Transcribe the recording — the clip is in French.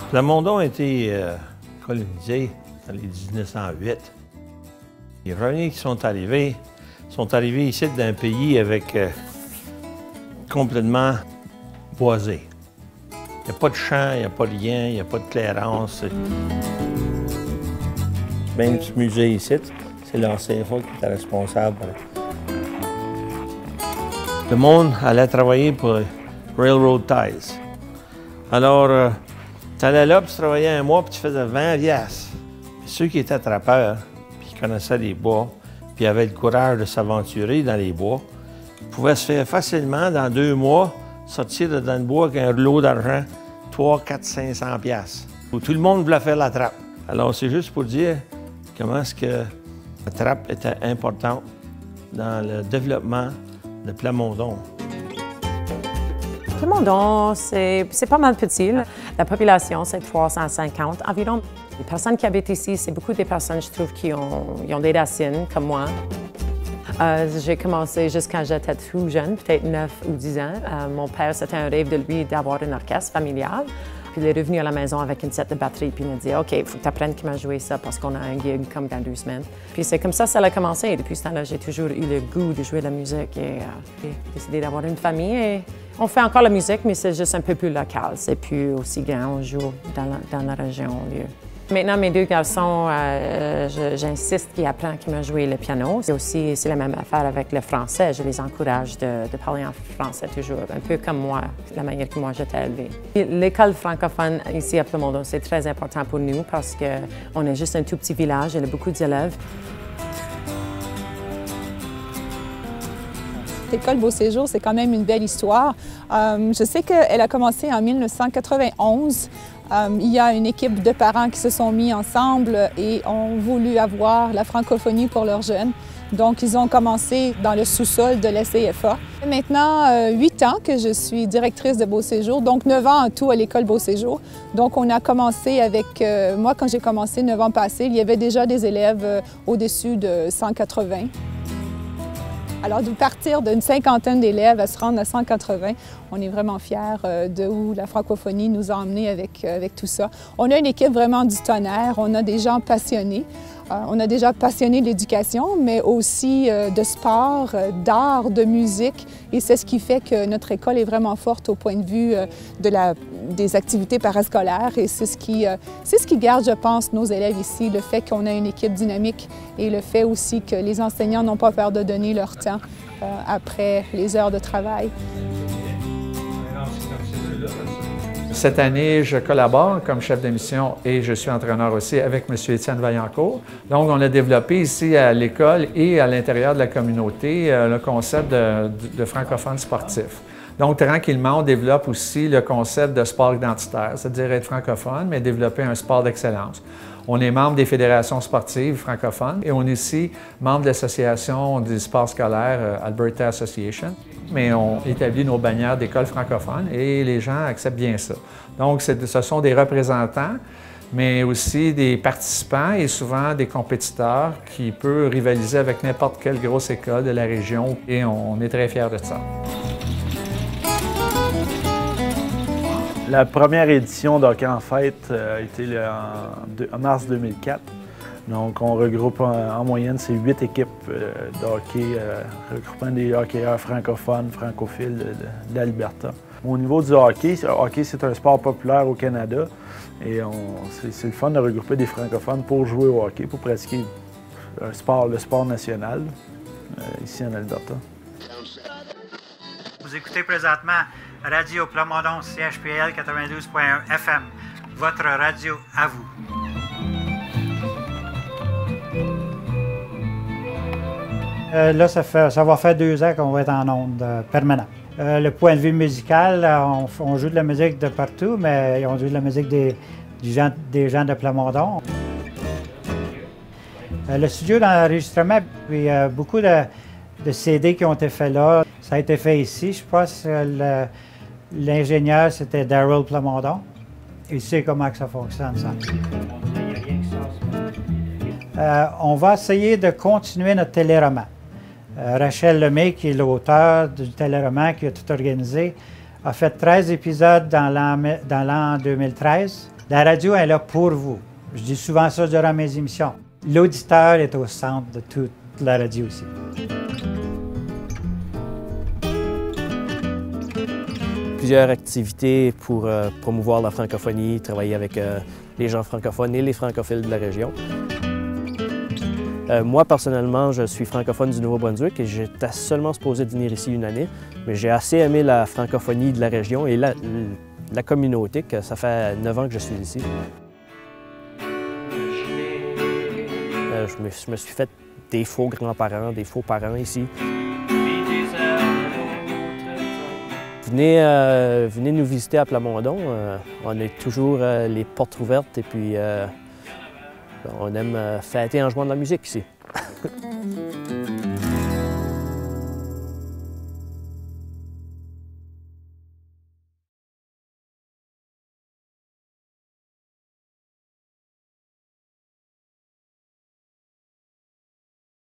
Plamondon a été colonisé dans les 1908. Les premiers qui sont arrivés ici d'un pays avec complètement boisé. Il n'y a pas de champ, il n'y a pas de rien, il n'y a pas de clairance. Même ce musée ici, c'est l'ancien CFA qui était responsable. Le monde allait travailler pour Railroad Ties. Alors, tu allais là, puis tu travaillais un mois, puis tu faisais 20 piastres. Ceux qui étaient trappeurs, puis qui connaissaient les bois, puis avaient le courage de s'aventurer dans les bois, pouvaient se faire facilement, dans 2 mois, sortir de dans le bois avec un rouleau d'argent, 3, 4, 500 piastres. Tout le monde voulait faire la trappe. Alors, c'est juste pour dire comment est-ce que la trappe était importante dans le développement de Plamondon. Plamondon, c'est pas mal petit. La population, c'est 350 environ. Les personnes qui habitent ici, c'est beaucoup des personnes, je trouve, qui ont des racines, comme moi. J'ai commencé juste quand j'étais tout jeune, peut-être 9 ou 10 ans. Mon père, c'était un rêve de lui d'avoir un orchestre familial. Puis il est revenu à la maison avec une set de batterie, puis il m'a dit « OK, il faut que tu apprennes comment jouer ça parce qu'on a un gig comme dans 2 semaines. » Puis c'est comme ça a commencé. Et depuis ce temps-là, j'ai toujours eu le goût de jouer de la musique et j'ai décidé d'avoir une famille. Et on fait encore la musique, mais c'est juste un peu plus local. C'est plus aussi grand, on joue dans la région au lieu. Maintenant, mes 2 garçons, j'insiste qu'ils apprennent comment jouer le piano. C'est la même affaire avec le français. Je les encourage de parler en français toujours, un peu comme moi, la manière que moi j'étais élevée. L'école francophone ici à Plamondon, c'est très important pour nous parce qu'on est juste un tout petit village, il y a beaucoup d'élèves. L'école Beau-Séjour, c'est quand même une belle histoire. Je sais qu'elle a commencé en 1991. Il y a une équipe de parents qui se sont mis ensemble et ont voulu avoir la francophonie pour leurs jeunes. Donc, ils ont commencé dans le sous-sol de la CFA. Maintenant, 8 ans que je suis directrice de Beau-Séjour, donc 9 ans en tout à l'école Beau-Séjour. Donc, on a commencé avec, moi, quand j'ai commencé 9 ans passés, il y avait déjà des élèves au-dessus de 180. Alors, de partir d'une 50aine d'élèves à se rendre à 180, on est vraiment fiers de où la francophonie nous a emmenés avec tout ça. On a une équipe vraiment du tonnerre, on a des gens passionnés. On a déjà passionné de l'éducation, mais aussi de sport, d'art, de musique. Et c'est ce qui fait que notre école est vraiment forte au point de vue des activités parascolaires. Et c'est ce qui garde, je pense, nos élèves ici, le fait qu'on a une équipe dynamique et le fait aussi que les enseignants n'ont pas peur de donner leur temps après les heures de travail. Cette année, je collabore comme chef de mission et je suis entraîneur aussi avec M. Étienne Vaillancourt. Donc, on a développé ici à l'école et à l'intérieur de la communauté le concept de francophone sportif. Donc, tranquillement, on développe aussi le concept de sport identitaire, c'est-à-dire être francophone, mais développer un sport d'excellence. On est membre des fédérations sportives francophones et on est aussi membre de l'association des sports scolaires Alberta Association. Mais on établit nos bannières d'école francophone et les gens acceptent bien ça. Donc, ce sont des représentants, mais aussi des participants et souvent des compétiteurs qui peuvent rivaliser avec n'importe quelle grosse école de la région et on est très fiers de ça. La première édition d'Hockey en Fête a été en mars 2004. Donc, on regroupe en moyenne ces 8 équipes de hockey, regroupant des hockeyeurs francophones, francophiles de l'Alberta. Au niveau du hockey, c'est un sport populaire au Canada et c'est le fun de regrouper des francophones pour jouer au hockey, pour pratiquer le sport national ici en Alberta. Vous écoutez présentement Radio Plamondon CHPL 92.1 FM, votre radio à vous. Là, ça va faire 2 ans qu'on va être en onde permanent. Le point de vue musical, on joue de la musique de partout, mais on joue de la musique des gens de Plamondon. Le studio d'enregistrement, il y a beaucoup de CD qui ont été faits là. Ça a été fait ici. Je pense que l'ingénieur, c'était Daryl Plamondon. Il sait comment que ça fonctionne, ça. On va essayer de continuer notre téléroman. Rachel Lemay, qui est l'auteur du téléroman qui a tout organisé, a fait 13 épisodes dans l'an 2013. La radio est là pour vous. Je dis souvent ça durant mes émissions. L'auditeur est au centre de toute la radio aussi. Plusieurs activités pour promouvoir la francophonie, travailler avec les gens francophones et les francophiles de la région. Moi, personnellement, je suis francophone du Nouveau-Brunswick et j'étais seulement supposé de venir ici une année, mais j'ai assez aimé la francophonie de la région et la communauté, que ça fait 9 ans que je suis ici. Je me suis fait des faux grands-parents, des faux parents ici. Venez nous visiter à Plamondon. On est toujours les portes ouvertes et puis on aime fêter en jouant de la musique ici.